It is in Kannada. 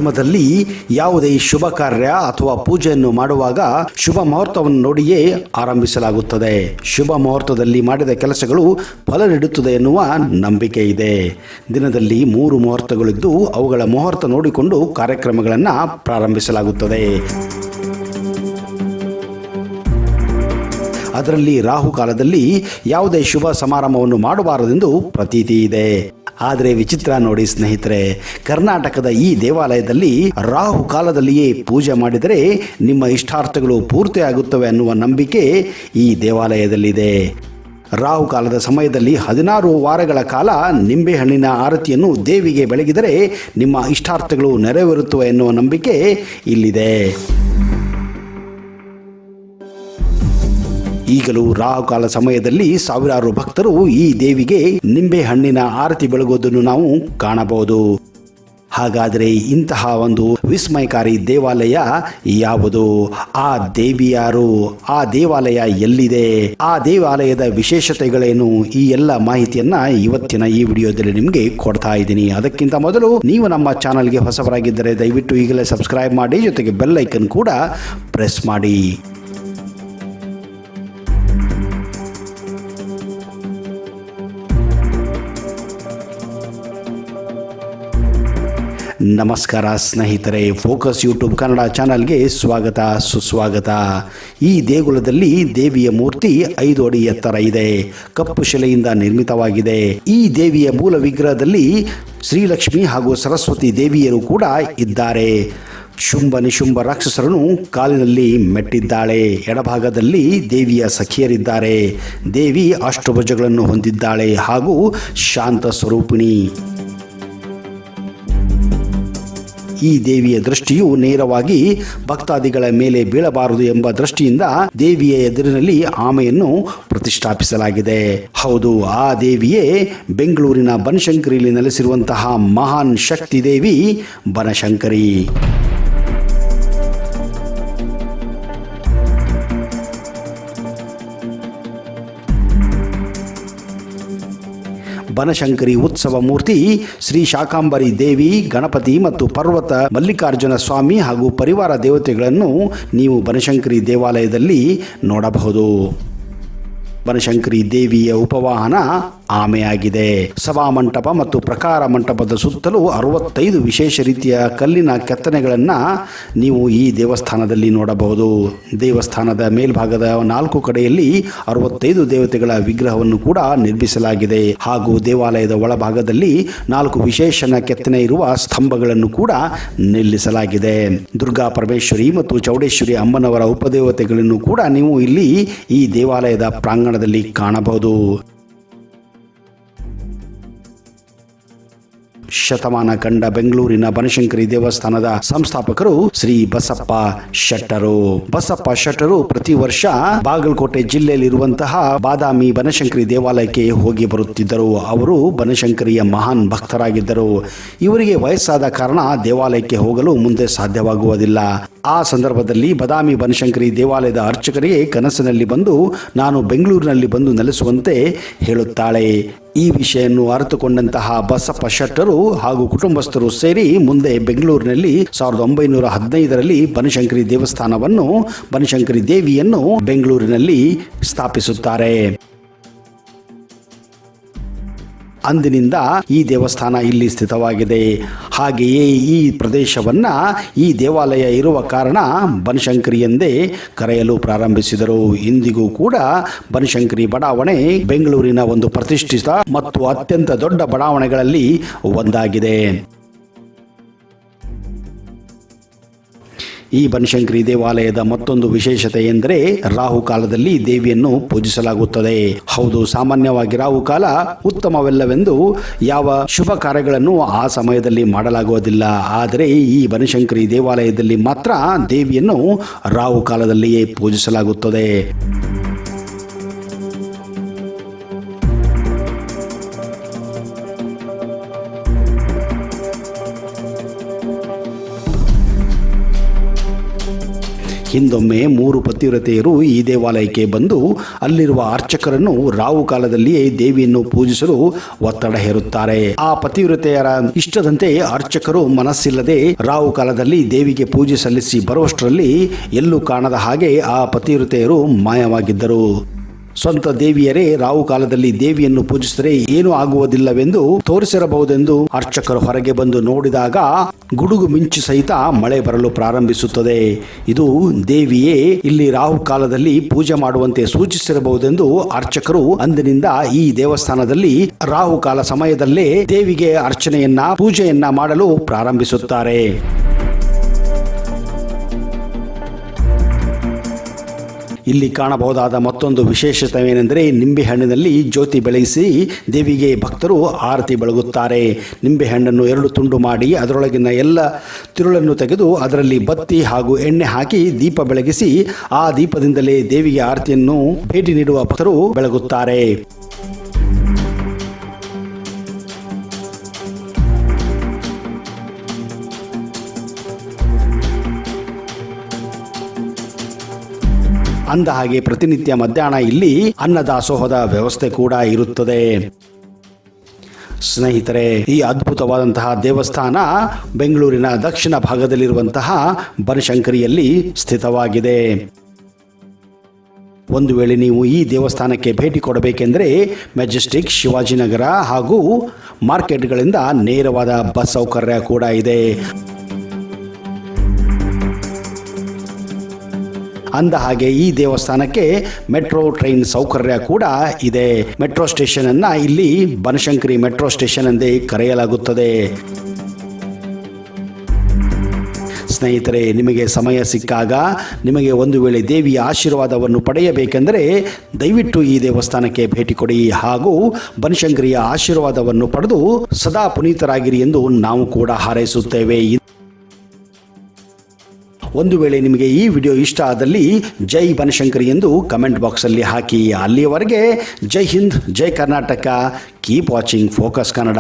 ಧರ್ಮದಲ್ಲಿ ಯಾವುದೇ ಶುಭ ಕಾರ್ಯ ಅಥವಾ ಪೂಜೆಯನ್ನು ಮಾಡುವಾಗ ಶುಭ ಮುಹೂರ್ತವನ್ನು ನೋಡಿಯೇ ಆರಂಭಿಸಲಾಗುತ್ತದೆ. ಶುಭ ಮುಹೂರ್ತದಲ್ಲಿ ಮಾಡಿದ ಕೆಲಸಗಳು ಫಲ ನೀಡುತ್ತದೆ ಎನ್ನುವ ನಂಬಿಕೆ ಇದೆ. ದಿನದಲ್ಲಿ 3 ಮುಹೂರ್ತಗಳಿದ್ದು ಅವುಗಳ ಮುಹೂರ್ತ ನೋಡಿಕೊಂಡು ಕಾರ್ಯಕ್ರಮಗಳನ್ನು ಪ್ರಾರಂಭಿಸಲಾಗುತ್ತದೆ. ಅದರಲ್ಲಿ ರಾಹುಕಾಲದಲ್ಲಿ ಯಾವುದೇ ಶುಭ ಸಮಾರಂಭವನ್ನು ಮಾಡಬಾರದೆಂದು ಪ್ರತೀತಿ ಇದೆ. ಆದರೆ ವಿಚಿತ್ರ ನೋಡಿ ಸ್ನೇಹಿತರೆ, ಕರ್ನಾಟಕದ ಈ ದೇವಾಲಯದಲ್ಲಿ ರಾಹುಕಾಲದಲ್ಲಿಯೇ ಪೂಜೆ ಮಾಡಿದರೆ ನಿಮ್ಮ ಇಷ್ಟಾರ್ಥಗಳು ಪೂರ್ತಿಯಾಗುತ್ತವೆ ಅನ್ನುವ ನಂಬಿಕೆ ಈ ದೇವಾಲಯದಲ್ಲಿದೆ. ರಾಹುಕಾಲದ ಸಮಯದಲ್ಲಿ 16 ವಾರಗಳ ಕಾಲ ನಿಂಬೆಹಣ್ಣಿನ ಆರತಿಯನ್ನು ದೇವಿಗೆ ಬೆಳಗಿದರೆ ನಿಮ್ಮ ಇಷ್ಟಾರ್ಥಗಳು ನೆರವೇರುತ್ತವೆ ಎನ್ನುವ ನಂಬಿಕೆ ಇಲ್ಲಿದೆ. ಈಗಲೂ ರಾಹುಕಾಲ ಸಮಯದಲ್ಲಿ ಸಾವಿರಾರು ಭಕ್ತರು ಈ ದೇವಿಗೆ ನಿಂಬೆ ಹಣ್ಣಿನ ಆರತಿ ಬೆಳಗೋದನ್ನು ನಾವು ಕಾಣಬಹುದು. ಹಾಗಾದರೆ ಇಂತಹ ಒಂದು ವಿಸ್ಮಯಕಾರಿ ದೇವಾಲಯ ಯಾವುದು? ಆ ದೇವಿ ಯಾರು? ಆ ದೇವಾಲಯ ಎಲ್ಲಿದೆ? ಆ ದೇವಾಲಯದ ವಿಶೇಷತೆಗಳೇನು? ಈ ಎಲ್ಲ ಮಾಹಿತಿಯನ್ನ ಇವತ್ತಿನ ಈ ವಿಡಿಯೋದಲ್ಲಿ ನಿಮಗೆ ಕೊಡ್ತಾ ಇದ್ದೀನಿ. ಅದಕ್ಕಿಂತ ಮೊದಲು ನೀವು ನಮ್ಮ ಚಾನಲ್ಗೆ ಹೊಸಬರಾಗಿದ್ದರೆ ದಯವಿಟ್ಟು ಈಗಲೇ ಸಬ್ಸ್ಕ್ರೈಬ್ ಮಾಡಿ, ಜೊತೆಗೆ ಬೆಲ್ ಐಕನ್ ಕೂಡ ಪ್ರೆಸ್ ಮಾಡಿ. ನಮಸ್ಕಾರ ಸ್ನೇಹಿತರೆ, ಫೋಕಸ್ ಯೂಟ್ಯೂಬ್ ಕನ್ನಡ ಚಾನಲ್ಗೆ ಸ್ವಾಗತ ಸುಸ್ವಾಗತ. ಈ ದೇಗುಲದಲ್ಲಿ ದೇವಿಯ ಮೂರ್ತಿ 5 ಅಡಿ ಎತ್ತರ ಇದೆ. ಕಪ್ಪು ಶಿಲೆಯಿಂದ ನಿರ್ಮಿತವಾಗಿದೆ. ಈ ದೇವಿಯ ಮೂಲ ವಿಗ್ರಹದಲ್ಲಿ ಶ್ರೀಲಕ್ಷ್ಮಿ ಹಾಗೂ ಸರಸ್ವತಿ ದೇವಿಯರು ಕೂಡ ಇದ್ದಾರೆ. ಶುಂಭ ನಿಶುಂಭ ರಾಕ್ಷಸರನ್ನು ಕಾಲಿನಲ್ಲಿ ಮೆಟ್ಟಿದ್ದಾಳೆ. ಎಡಭಾಗದಲ್ಲಿ ದೇವಿಯ ಸಖಿಯರಿದ್ದಾರೆ. ದೇವಿ ಅಷ್ಟಭುಜಗಳನ್ನು ಹೊಂದಿದ್ದಾಳೆ ಹಾಗೂ ಶಾಂತ ಸ್ವರೂಪಿಣಿ. ಈ ದೇವಿಯ ದೃಷ್ಟಿಯು ನೇರವಾಗಿ ಭಕ್ತಾದಿಗಳ ಮೇಲೆ ಬೀಳಬಾರದು ಎಂಬ ದೃಷ್ಟಿಯಿಂದ ದೇವಿಯ ಎದುರಿನಲ್ಲಿ ಆಮೆಯನ್ನು ಪ್ರತಿಷ್ಠಾಪಿಸಲಾಗಿದೆ. ಹೌದು, ಆ ದೇವಿಯೇ ಬೆಂಗಳೂರಿನ ಬನಶಂಕರಿಯಲ್ಲಿ ನೆಲೆಸಿರುವಂತಹ ಮಹಾನ್ ಶಕ್ತಿ ದೇವಿ ಬನಶಂಕರಿ. ಬನಶಂಕರಿ ಉತ್ಸವ ಮೂರ್ತಿ ಶ್ರೀ ಶಾಕಾಂಬರಿ ದೇವಿ, ಗಣಪತಿ ಮತ್ತು ಪರ್ವತ ಮಲ್ಲಿಕಾರ್ಜುನ ಸ್ವಾಮಿ ಹಾಗೂ ಪರಿವಾರ ದೇವತೆಗಳನ್ನು ನೀವು ಬನಶಂಕರಿ ದೇವಾಲಯದಲ್ಲಿ ನೋಡಬಹುದು. ಬನಶಂಕರಿ ದೇವಿಯ ಉಪವಾಹನ ಆಮೆಯಾಗಿದೆ. ಸಭಾಮಂಟಪ ಮತ್ತು ಪ್ರಕಾರ ಮಂಟಪದ ಸುತ್ತಲೂ 65 ವಿಶೇಷ ರೀತಿಯ ಕಲ್ಲಿನ ಕೆತ್ತನೆಗಳನ್ನು ನೀವು ಈ ದೇವಸ್ಥಾನದಲ್ಲಿ ನೋಡಬಹುದು. ದೇವಸ್ಥಾನದ ಮೇಲ್ಭಾಗದ 4 ಕಡೆಯಲ್ಲಿ 65 ದೇವತೆಗಳ ವಿಗ್ರಹವನ್ನು ಕೂಡ ನಿರ್ಮಿಸಲಾಗಿದೆ. ಹಾಗೂ ದೇವಾಲಯದ ಒಳಭಾಗದಲ್ಲಿ 4 ವಿಶೇಷಣ ಕೆತ್ತನೆ ಇರುವ ಸ್ತಂಭಗಳನ್ನು ಕೂಡ ನಿಲ್ಲಿಸಲಾಗಿದೆ. ದುರ್ಗಾ ಪರಮೇಶ್ವರಿ ಮತ್ತು ಚೌಡೇಶ್ವರಿ ಅಮ್ಮನವರ ಉಪದೇವತೆಗಳನ್ನು ಕೂಡ ನೀವು ಇಲ್ಲಿ ಈ ದೇವಾಲಯದ ಪ್ರಾಂಗಣದಲ್ಲಿ ಕಾಣಬಹುದು. ಶತಮಾನ ಕಂಡ ಬೆಂಗಳೂರಿನ ಬನಶಂಕರಿ ದೇವಸ್ಥಾನದ ಸಂಸ್ಥಾಪಕರು ಶ್ರೀ ಬಸಪ್ಪ ಶೆಟ್ಟರು. ಬಸಪ್ಪ ಶೆಟ್ಟರು ಪ್ರತಿ ವರ್ಷ ಬಾಗಲಕೋಟೆ ಜಿಲ್ಲೆಯಲ್ಲಿರುವಂತಹ ಬಾದಾಮಿ ಬನಶಂಕರಿ ದೇವಾಲಯಕ್ಕೆ ಹೋಗಿ ಬರುತ್ತಿದ್ದರು. ಅವರು ಬನಶಂಕರಿಯ ಮಹಾನ್ ಭಕ್ತರಾಗಿದ್ದರು. ಇವರಿಗೆ ವಯಸ್ಸಾದ ಕಾರಣ ದೇವಾಲಯಕ್ಕೆ ಹೋಗಲು ಮುಂದೆ ಸಾಧ್ಯವಾಗುವುದಿಲ್ಲ. ಆ ಸಂದರ್ಭದಲ್ಲಿ ಬಾದಾಮಿ ಬನಶಂಕರಿ ದೇವಾಲಯದ ಅರ್ಚಕರಿಗೆ ಕನಸಿನಲ್ಲಿ ಬಂದು ನಾನು ಬೆಂಗಳೂರಿನಲ್ಲಿ ಬಂದು ನೆಲೆಸುವಂತೆ ಹೇಳುತ್ತಾಳೆ. ಈ ವಿಷಯನ್ನು ಅರಿತುಕೊಂಡಂತಹ ಬಸಪ್ಪ ಶೆಟ್ಟರು ಹಾಗೂ ಕುಟುಂಬಸ್ಥರು ಸೇರಿ ಮುಂದೆ ಬೆಂಗಳೂರಿನಲ್ಲಿ 1915ರಲ್ಲಿ ಬನಶಂಕರಿ ದೇವಸ್ಥಾನವನ್ನು, ಬನಶಂಕರಿ ದೇವಿಯನ್ನು ಬೆಂಗಳೂರಿನಲ್ಲಿ ಸ್ಥಾಪಿಸುತ್ತಾರೆ. ಅಂದಿನಿಂದ ಈ ದೇವಸ್ಥಾನ ಇಲ್ಲಿ ಸ್ಥಿತವಾಗಿದೆ. ಹಾಗೆಯೇ ಈ ಪ್ರದೇಶವನ್ನ ಈ ದೇವಾಲಯ ಇರುವ ಕಾರಣ ಬನಶಂಕರಿ ಎಂದೇ ಕರೆಯಲು ಪ್ರಾರಂಭಿಸಿದರು. ಇಂದಿಗೂ ಕೂಡ ಬನಶಂಕರಿ ಬಡಾವಣೆ ಬೆಂಗಳೂರಿನ ಒಂದು ಪ್ರತಿಷ್ಠಿತ ಮತ್ತು ಅತ್ಯಂತ ದೊಡ್ಡ ಬಡಾವಣೆಗಳಲ್ಲಿ ಒಂದಾಗಿದೆ. ಈ ಬನಶಂಕರಿ ದೇವಾಲಯದ ಮತ್ತೊಂದು ವಿಶೇಷತೆ ಎಂದರೆ ರಾಹುಕಾಲದಲ್ಲಿ ದೇವಿಯನ್ನು ಪೂಜಿಸಲಾಗುತ್ತದೆ. ಹೌದು, ಸಾಮಾನ್ಯವಾಗಿ ರಾಹುಕಾಲ ಉತ್ತಮವಲ್ಲವೆಂದು ಯಾವ ಶುಭ ಕಾರ್ಯಗಳನ್ನು ಆ ಸಮಯದಲ್ಲಿ ಮಾಡಲಾಗುವುದಿಲ್ಲ. ಆದರೆ ಈ ಬನಶಂಕರಿ ದೇವಾಲಯದಲ್ಲಿ ಮಾತ್ರ ದೇವಿಯನ್ನು ರಾಹುಕಾಲದಲ್ಲಿಯೇ ಪೂಜಿಸಲಾಗುತ್ತದೆ. ಹಿಂದೊಮ್ಮೆ 3 ಪತಿವ್ರತೆಯರು ಈ ದೇವಾಲಯಕ್ಕೆ ಬಂದು ಅಲ್ಲಿರುವ ಅರ್ಚಕರನ್ನು ರಾವು ಕಾಲದಲ್ಲಿಯೇ ದೇವಿಯನ್ನು ಪೂಜಿಸಲು ಒತ್ತಡ ಹೇರುತ್ತಾರೆ. ಆ ಪತಿವ್ರತೆಯರ ಇಷ್ಟದಂತೆ ಅರ್ಚಕರು ಮನಸ್ಸಿಲ್ಲದೆ ರಾವು ಕಾಲದಲ್ಲಿ ದೇವಿಗೆ ಪೂಜೆ ಸಲ್ಲಿಸಿ ಬರುವಷ್ಟರಲ್ಲಿ ಎಲ್ಲೂ ಕಾಣದ ಹಾಗೆ ಆ ಪತಿವ್ರತೆಯರು ಮಾಯವಾಗಿದ್ದರು. ಸ್ವಂತ ದೇವಿಯರೇ ರಾವು ಕಾಲದಲ್ಲಿ ದೇವಿಯನ್ನು ಪೂಜಿಸಿದರೆ ಏನೂ ಆಗುವುದಿಲ್ಲವೆಂದು ತೋರಿಸಿರಬಹುದೆಂದು ಅರ್ಚಕರು ಹೊರಗೆ ಬಂದು ನೋಡಿದಾಗ ಗುಡುಗು ಮಿಂಚು ಸಹಿತ ಮಳೆ ಬರಲು ಪ್ರಾರಂಭಿಸುತ್ತದೆ. ಇದು ದೇವಿಯೇ ಇಲ್ಲಿ ರಾಹು ಕಾಲದಲ್ಲಿ ಪೂಜೆ ಮಾಡುವಂತೆ ಸೂಚಿಸಿರಬಹುದೆಂದು ಅರ್ಚಕರು ಅಂದಿನಿಂದ ಈ ದೇವಸ್ಥಾನದಲ್ಲಿ ರಾಹು ಕಾಲ ಸಮಯದಲ್ಲೇ ದೇವಿಗೆ ಅರ್ಚನೆಯನ್ನ ಪೂಜೆಯನ್ನ ಮಾಡಲು ಪ್ರಾರಂಭಿಸುತ್ತಾರೆ. ಇಲ್ಲಿ ಕಾಣಬಹುದಾದ ಮತ್ತೊಂದು ವಿಶೇಷತೆವೇನೆಂದರೆ ನಿಂಬೆಹಣ್ಣಿನಲ್ಲಿ ಜ್ಯೋತಿ ಬೆಳಗಿಸಿ ದೇವಿಗೆ ಭಕ್ತರು ಆರತಿ ಬೆಳಗುತ್ತಾರೆ. ನಿಂಬೆಹಣ್ಣನ್ನು 2 ತುಂಡು ಮಾಡಿ ಅದರೊಳಗಿನ ಎಲ್ಲ ತಿರುಳನ್ನು ತೆಗೆದು ಅದರಲ್ಲಿ ಬತ್ತಿ ಹಾಗೂ ಎಣ್ಣೆ ಹಾಕಿ ದೀಪ ಬೆಳಗಿಸಿ ಆ ದೀಪದಿಂದಲೇ ದೇವಿಗೆ ಆರತಿಯನ್ನು ಭೇಟಿ ನೀಡುವ ಭಕ್ತರು ಬೆಳಗುತ್ತಾರೆ. ಅಂದ ಹಾಗೆ ಪ್ರತಿನಿತ್ಯ ಮಧ್ಯಾಹ್ನ ಇಲ್ಲಿ ಅನ್ನದಾಸೋಹದ ವ್ಯವಸ್ಥೆ ಕೂಡ ಇರುತ್ತದೆ. ಸ್ನೇಹಿತರೆ, ಈ ಅದ್ಭುತವಾದಂತಹ ದೇವಸ್ಥಾನ ಬೆಂಗಳೂರಿನ ದಕ್ಷಿಣ ಭಾಗದಲ್ಲಿರುವಂತಹ ಬನಶಂಕರಿಯಲ್ಲಿ ಸ್ಥಿತವಾಗಿದೆ. ಒಂದು ವೇಳೆ ನೀವು ಈ ದೇವಸ್ಥಾನಕ್ಕೆ ಭೇಟಿ ಕೊಡಬೇಕೆಂದರೆ ಮೆಜೆಸ್ಟಿಕ್, ಶಿವಾಜಿನಗರ ಹಾಗೂ ಮಾರ್ಕೆಟ್ಗಳಿಂದ ನೇರವಾದ ಬಸ್ ಸೌಕರ್ಯ ಕೂಡ ಇದೆ. ಅಂದ ಹಾಗೆ ಈ ದೇವಸ್ಥಾನಕ್ಕೆ ಮೆಟ್ರೋ ಟ್ರೈನ್ ಸೌಕರ್ಯ ಕೂಡ ಇದೆ. ಮೆಟ್ರೋ ಸ್ಟೇಷನ್ ಅನ್ನ ಇಲ್ಲಿ ಬನಶಂಕರಿ ಮೆಟ್ರೋ ಸ್ಟೇಷನ್ ಎಂದೇ ಕರೆಯಲಾಗುತ್ತದೆ. ಸ್ನೇಹಿತರೆ, ನಿಮಗೆ ಸಮಯ ಸಿಕ್ಕಾಗ ನಿಮಗೆ ಒಂದು ವೇಳೆ ದೇವಿಯ ಆಶೀರ್ವಾದವನ್ನು ಪಡೆಯಬೇಕೆಂದರೆ ದಯವಿಟ್ಟು ಈ ದೇವಸ್ಥಾನಕ್ಕೆ ಭೇಟಿ ಕೊಡಿ ಹಾಗೂ ಬನಶಂಕರಿಯ ಆಶೀರ್ವಾದವನ್ನು ಪಡೆದು ಸದಾ ಪುನೀತರಾಗಿರಿ ಎಂದು ನಾವು ಕೂಡ ಹಾರೈಸುತ್ತೇವೆ. ಒಂದು ವೇಳೆ ನಿಮಗೆ ಈ ವಿಡಿಯೋ ಇಷ್ಟ ಆದಲ್ಲಿ ಜೈ ಬನಶಂಕರಿ ಎಂದು ಕಮೆಂಟ್ ಬಾಕ್ಸಲ್ಲಿ ಹಾಕಿ. ಅಲ್ಲಿಯವರೆಗೆ ಜೈ ಹಿಂದ್, ಜೈ Karnataka. Keep watching focus Kannada.